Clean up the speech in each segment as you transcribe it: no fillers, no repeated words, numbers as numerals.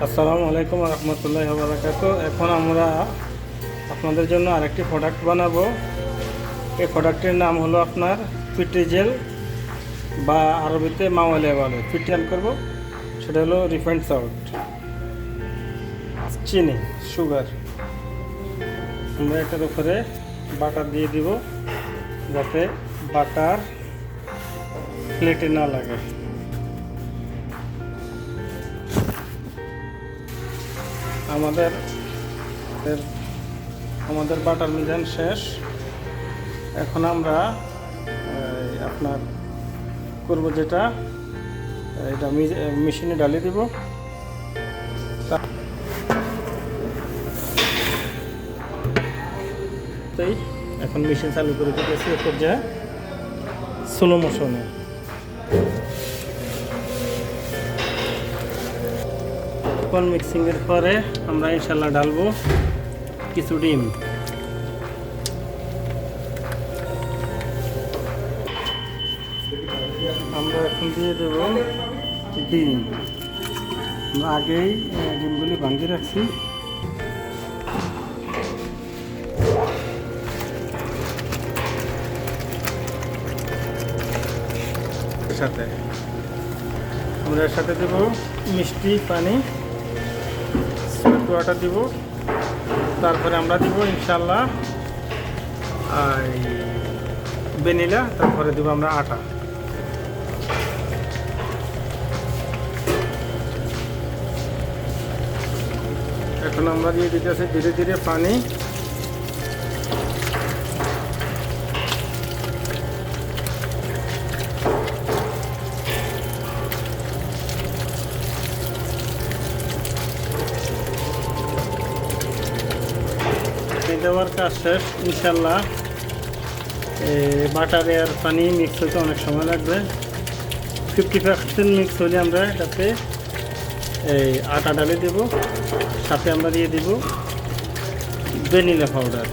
আসসালামু আলাইকুম রহমতুল্লাহি ওয়া বারাকাতুহু। এখন আমরা আপনাদের জন্য আরেকটি প্রোডাক্ট বানাবো। এই প্রোডাক্টের নাম হলো আপনার পিট্রিজেল বা আরবিতে মাওয়ালিয়া বলে। পিট্রিজেল করব, সেটা হলো রিফাইন্ড সল্ট, চিনি, সুগার। আমরা এটার উপরে বাটার দিয়ে দিব যাতে বাটার প্লেটে না লাগে। আমাদের বাটার মিজান শেষ। এখন আমরা আপনার করব যেটা, এটা মেশিনে ডালিয়ে দিব। তাই এখন মেশিন চালু করে দিতেছি পর্যায়ে স্লো মোশনে। মিক্সিংয়ের পরে আমরা ইনশাল্লাহ ঢালবো কিছু ডিম। আমরা এখন দিয়ে দেব ডিম। আমরা আগেই ডিমগুলি ভাঙিয়ে রাখছি। আমরা এর সাথে দেব মিষ্টি পানি, সুইট ওয়াটার দিব। তারপরে আমরা দিব ইনশাল্লাহ ভ্যানিলা। তারপরে দেব আমরা আটা। এখন আমরা দিয়ে দিতেছি ধীরে ধীরে পানি। দেওয়ার কাজ শেষ ইনশাল্লাহ। বাটার আর পানি মিক্স হতে অনেক সময় লাগবে। 50% মিক্স হলে আমরা এটাতে আটা ডালে দেব, সাথে আমরা দিয়ে দেব ভ্যানিলা পাউডার।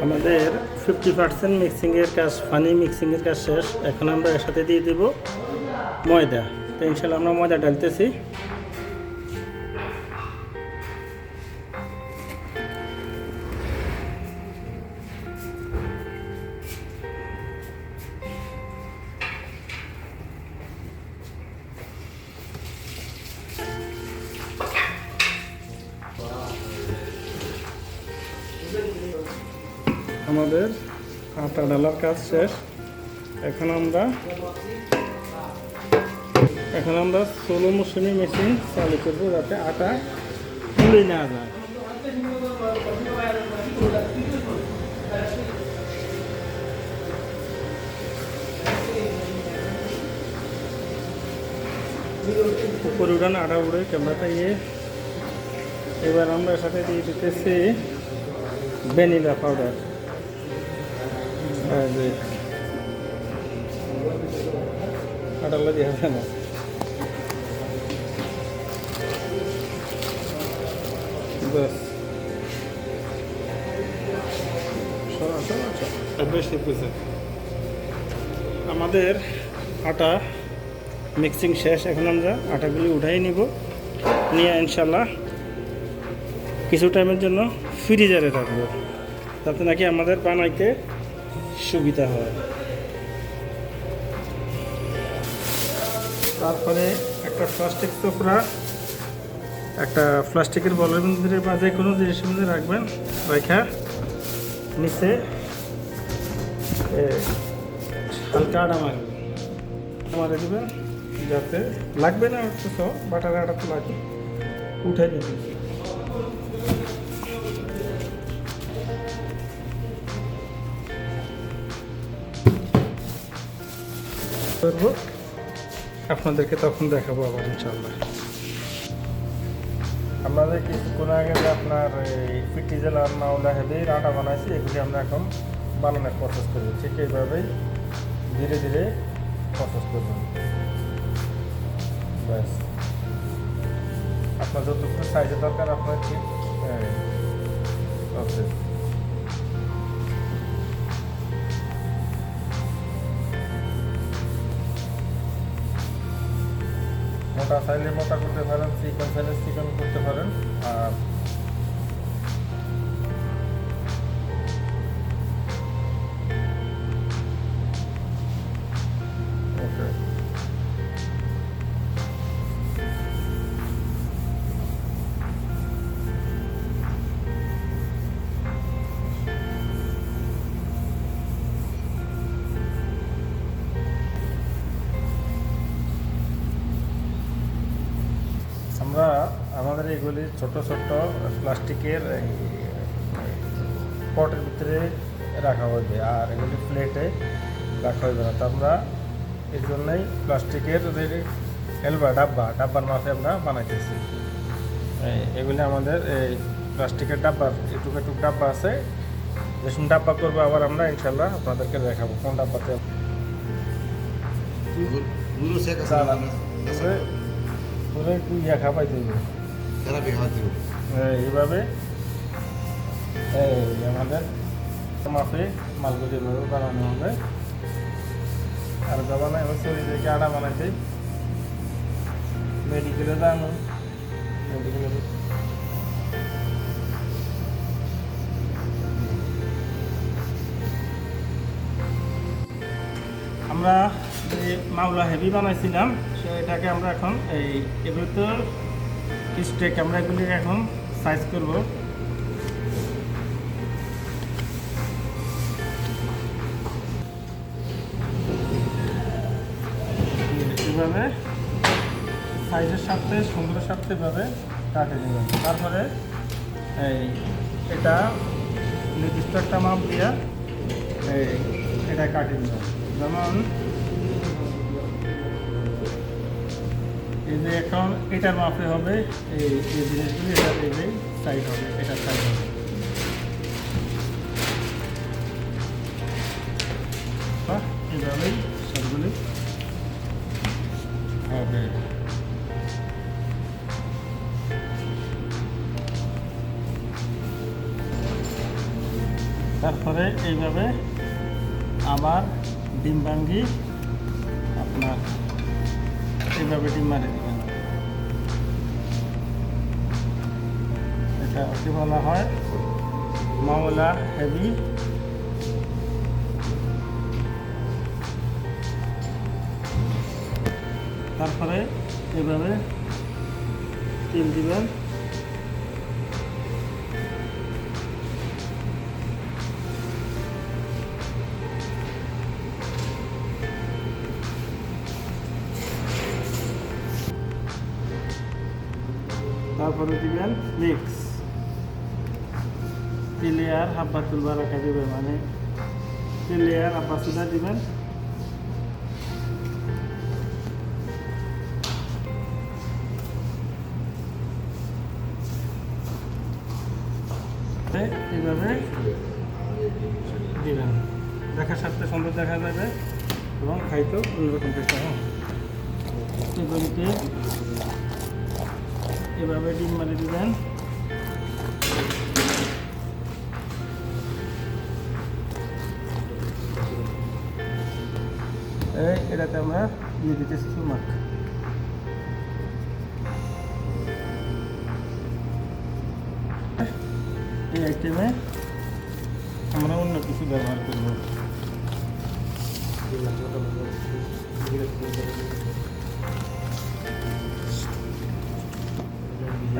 আমাদের 50% মিক্সিংয়ের কাজ, পানি মিক্সিংয়ের কাজ শেষ। এখন আমরা এর সাথে দিয়ে দেব ময়দা। তো ইনশাল্লাহ আমরা ময়দা ডালতেছি। আমাদের আটা ডালার কাজ শেষ। এখন আমরা স্লো মোশনে মেশিন চালু করবো যাতে আটা তুলে না যায়। উপরে উঠান আটা উড়ে ক্যামেরাটা এবার আমরা সাথে দিয়ে দিতেছি ভ্যানিলা পাউডার। আটালা দিয়ে হবে না। আমাদের আটা মিক্সিং শেষ। এখন আমরা আটাগুলি উঠাই নিব, নিয়ে ইনশাল্লাহ কিছু টাইমের জন্য ফ্রিজারে রাখবো, যাতে নাকি আমাদের বানাইতে সুবিধা হয়। তারপরে একটা প্লাস্টিক টুকরা, একটা প্লাস্টিকের বলের মধ্যে বা যে কোনো জিনিসের মধ্যে রাখবেন। রেখা নিচে হালকা আটা মারে দেবেন, যাতে লাগবে না। অথচ বাটার আটা তো লাগবে, উঠে দেবেন। আপনাদেরকে তখন দেখাবো আবার ইনশাল্লাহ। আমাদের কিছুক্ষণ আগে যে আপনার এই পিট্রিজেল আর মাওলা হেভির আটা বানাইছি, এগুলি আমরা এখন বানানোর প্রসেস করবো। ঠিক এইভাবেই ধীরে ধীরে প্রসেস করবেন। ব্যাস, আপনার যতটুকু সাইজের দরকার আপনার ঠিক প্রসেস। মোটা চাইলে মোটা করতে পারেন, চিকন চাইলে চিকন করতে পারেন। আর আমরা আমাদের এগুলি ছোট ছোট প্লাস্টিকের পটের ভিতরে রাখা হইবে, আর এগুলি প্লেটে রাখা হইবে না। তো আমরা এই জন্যই প্লাস্টিকের ডাব্বার মাপে আমরা বানাইতেছি। এগুলি আমাদের এই প্লাস্টিকের ডাব্বার এটুক এটুক ডাব্বা আছে, যে সময় ডাব্বা করবো আবার আমরা ইনশাল্লাহ আপনাদেরকে দেখাবো কোন ডাব্বাতে পুরো একটু খাবাই দেবে এইভাবে। এই আমাদের মাপে মালগুলি এভাবে বানানো হবে। আর বানাই শরীর থেকে আটা বানাইতে মেডিকেলে যাবো, মেডিকেলে আমরা যে মাওলা হেভি বানাইছিলাম সেটাকে আমরা এখন এগুলো তো স্টেক, আমরা এগুলি এখন সাইজ করব। এভাবে সাইজের সাথে সুন্দরের সাথে এভাবে কাটে নেবেন। তারপরে এটা নির্দিষ্ট একটা মাপ দিয়ে এটা কাটে নেবেন। যেমন এই যে এখন এটার মাপে হবে এই জিনিসগুলি, এটা এই সাইড হবে, এটা সাইড হবে। এইভাবেই সবগুলি হবে। তারপরে এইভাবে আবার ডিম ভাঙ্গি আপনার এইভাবে ডিম মারি দেবেন। এটা কি বলা হয় মাওলা হেভি। তারপরে এইভাবে তেল দিবেন। তারপরে দিবেন মিক্স, তেলে আর হাব্বাতুল বারাকা দিবেন, মানে তেলে আর আব্বাসুদা দিবেন। এইভাবে দিবেন, দেখার সাথে সুন্দর দেখা যাবে এবং খাইতেও অন্যরকম টেস্ট হয়। এগুলিকে এভাবে ডিম মারি দিবেন। এটাতে আমরা দিয়ে দিতেছি সুমাক। এই আইটেমে আমরা অন্য কিছু ব্যবহার করব।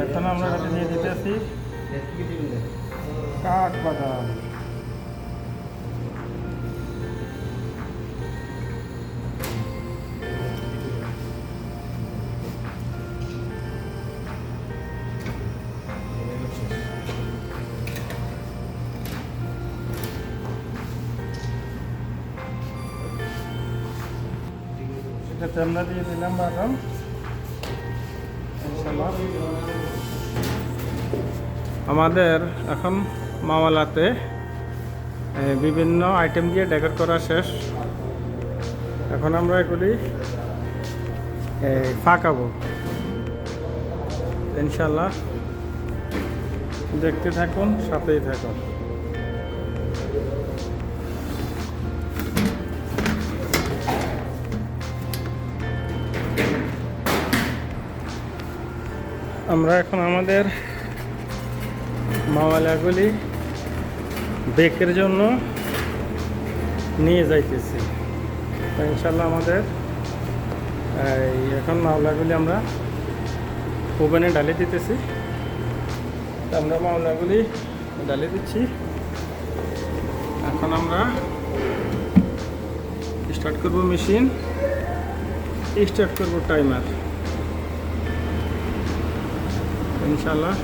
এখন আমরা এটাতে দিয়ে দিতেছি কাঠবাদাম। এটাতে আমরা দিয়ে দিলাম বাদাম। আমাদের এখন মাওয়ালাতে বিভিন্ন আইটেম দিয়ে ডেকোর করা শেষ। এখন আমরা এগুলি ফাঁকাবো ইনশাল্লাহ। দেখতে থাকুন, সাথেই থাকুন। আমরা এখন আমাদের মাওলাগুলি বেকের জন্য নিয়ে যাইতেছি। তো ইনশাল্লাহ আমাদের এখন মাওলাগুলি আমরা ওভেনে ঢালে দিতেছি। তো আমরা মাওলাগুলি ঢালে দিচ্ছি। এখন আমরা স্টার্ট করব মেশিন, স্টার্ট করব টাইমার। ইনশাল্লাহ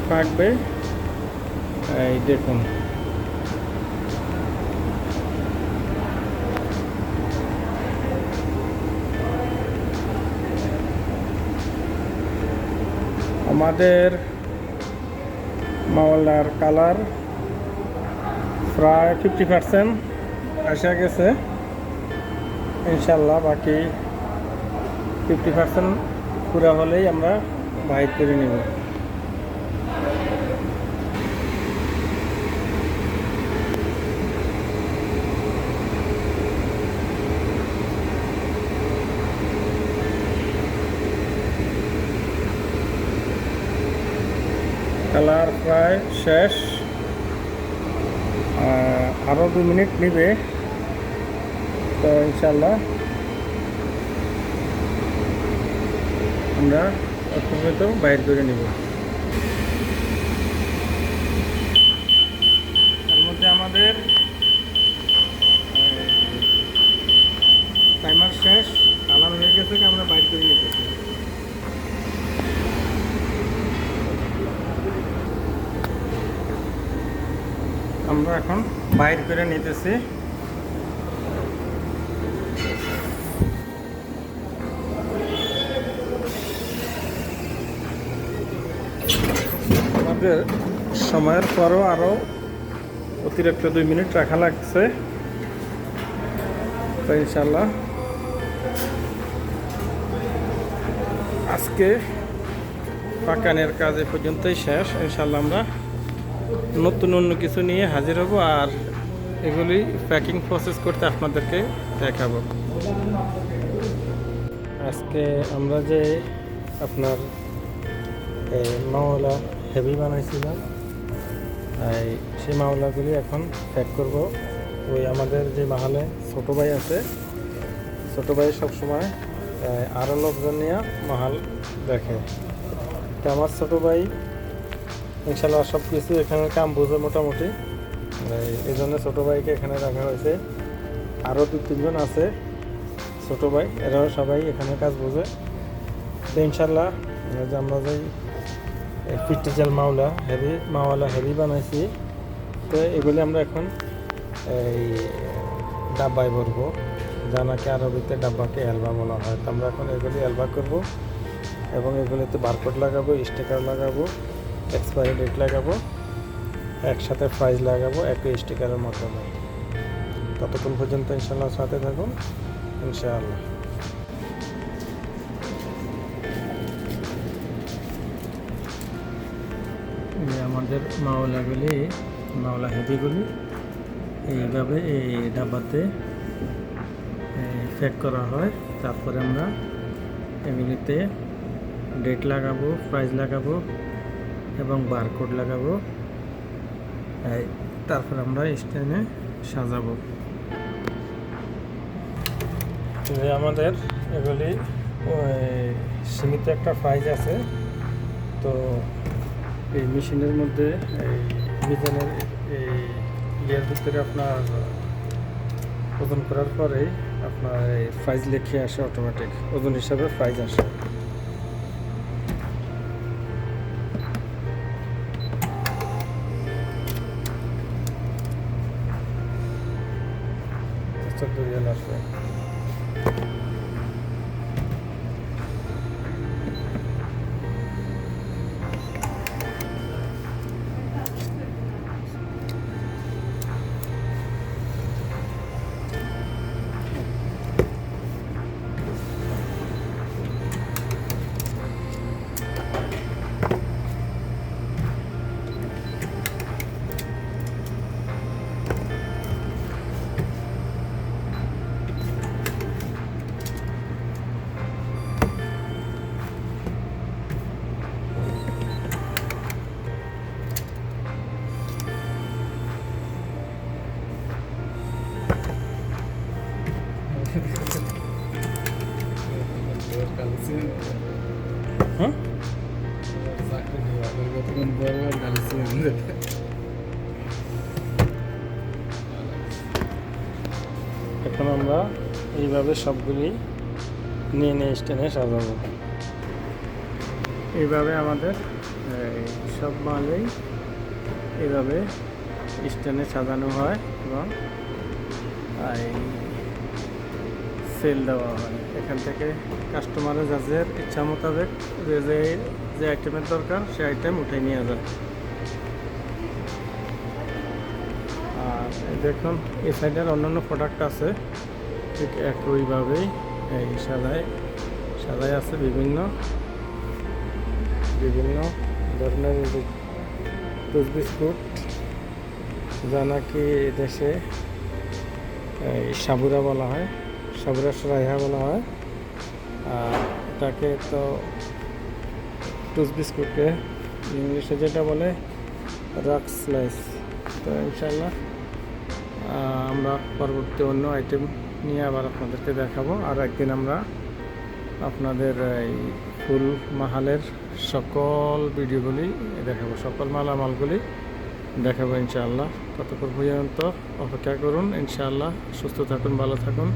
পাকবে। এই দেখুন আমাদের মাওলার কালার প্রায় 50% আসা গেছে। ইনশাল্লাহ বাকি 50% পুরা হলেই আমরা বাইর করে নেব। কালার প্রায় শেষ, আরও 2 মিনিট নেবে। তো ইনশাল্লাহ আমরা অল্প বাইর করে নেব। তার মধ্যে আমাদের টাইমার শেষ, কালার হয়ে গেছে, আমরা বাইর করে নিতেছি। আমরা এখন বাইর করে নিতেছি। আমাদের সময়ের পরও আরও অতিরিক্ত 2 মিনিট রাখা লাগছে। তো ইনশাল্লাহ আজকে পাকানের কাজ এ পর্যন্তই শেষ। ইনশাল্লাহ আমরা নতুন অন্য কিছু নিয়ে হাজির হব, আর এগুলি প্যাকিং প্রসেস করতে আপনাদেরকে দেখাবো। আজকে আমরা যে আপনার মাওলা হেভি বানাইছিলাম, সেই মাওলাগুলি এখন প্যাক করব। ওই আমাদের যে মাহালে ছোটো ভাই আছে, ছোটো ভাই সবসময় আরও লোকজন নিয়ে মাহাল দেখে। তো আমার ছোটো ভাই ইনশাল্লাহ সব কিছু এখানে কাম বোঝে মোটামুটি, এই জন্য ছোটো ভাইকে এখানে রাখা হয়েছে। আরও 2-3 জন আছে ছোটো ভাই, এরাও সবাই এখানে কাজ বোঝে। তো ইনশাল্লাহ যে আমরা যে পিটিজেল মাওলা হেভি বানাইছি, তো এগুলি আমরা এখন এই ডাব্বায় ভরবো, যা নাকি আরবিতে ডাব্বাকে এলবা বলা হয়। তো আমরা এখন এগুলি এলবা করব এবং এগুলিতে বারকোড লাগাবো, স্টিকার লাগাবো, এক্সপায়ারি ডেট লাগাবো, একসাথে প্রাইস লাগাবো একই স্টিকারের মাধ্যমে। ততক্ষণ পর্যন্ত ইনশাল্লাহ সাথে থাকুন ইনশাআল্লাহ। আমাদের মাওলা হেভিগুলি এইভাবে এই ডাব্বাতে প্যাক করা হয়। তারপরে আমরা এগুলিতে ডেট লাগাবো, প্রাইস লাগাবো এবং বারকোড লাগাবো। তারপর আমরা স্ট্যান্ডে সাজাবো। আমাদের এগুলি সীমিত একটা প্রাইস আছে। তো এই মেশিনের মধ্যে এই মিজানের এই ইয়ের ভিতরে আপনার ওজন করার পরে আপনার এই প্রাইস লিখে আসে, অটোমেটিক ওজন হিসাবে প্রাইস আসে। আসবে। হ্যাঁ, এখন আমরা এইভাবে সবগুলি নিয়ে নিয়ে স্ট্যান্ডে সাজাবো। এইভাবে আমাদের সব মালেই এইভাবে স্ট্যান্ডে সাজানো হয় এবং এই সেল দেওয়া হয়। এখান থেকে কাস্টমারের যাদের ইচ্ছা মোতাবেক যে আইটেমের দরকার সে আইটেম উঠে নিয়ে যায়। আর দেখুন এই সাইডের অন্যান্য প্রোডাক্ট আছে ঠিক একইভাবেই এই সাজায় আছে বিভিন্ন ধরনের টুথ বিস্কুট, যা নাকি দেশে সাবুরা বলা হয়, সাবুরা সরাইহা বলা হয়। আর এটাকে তো টুথ বিস্কুটকে ইংলিশে যেটা বলে রাক্স স্লাইস। তো ইনশাল্লাহ আমরা পরবর্তী অন্য আইটেম নিয়ে আবার আপনাদেরকে দেখাবো। আর একদিন আমরা আপনাদের এই ফুল মাহালের সকল ভিডিওগুলি দেখাবো, সকল মালামালগুলি দেখাবো ইনশাআল্লাহ। ততক্ষণ পর্যন্ত অপেক্ষা করুন। ইনশাআল্লাহ সুস্থ থাকুন, ভালো থাকুন।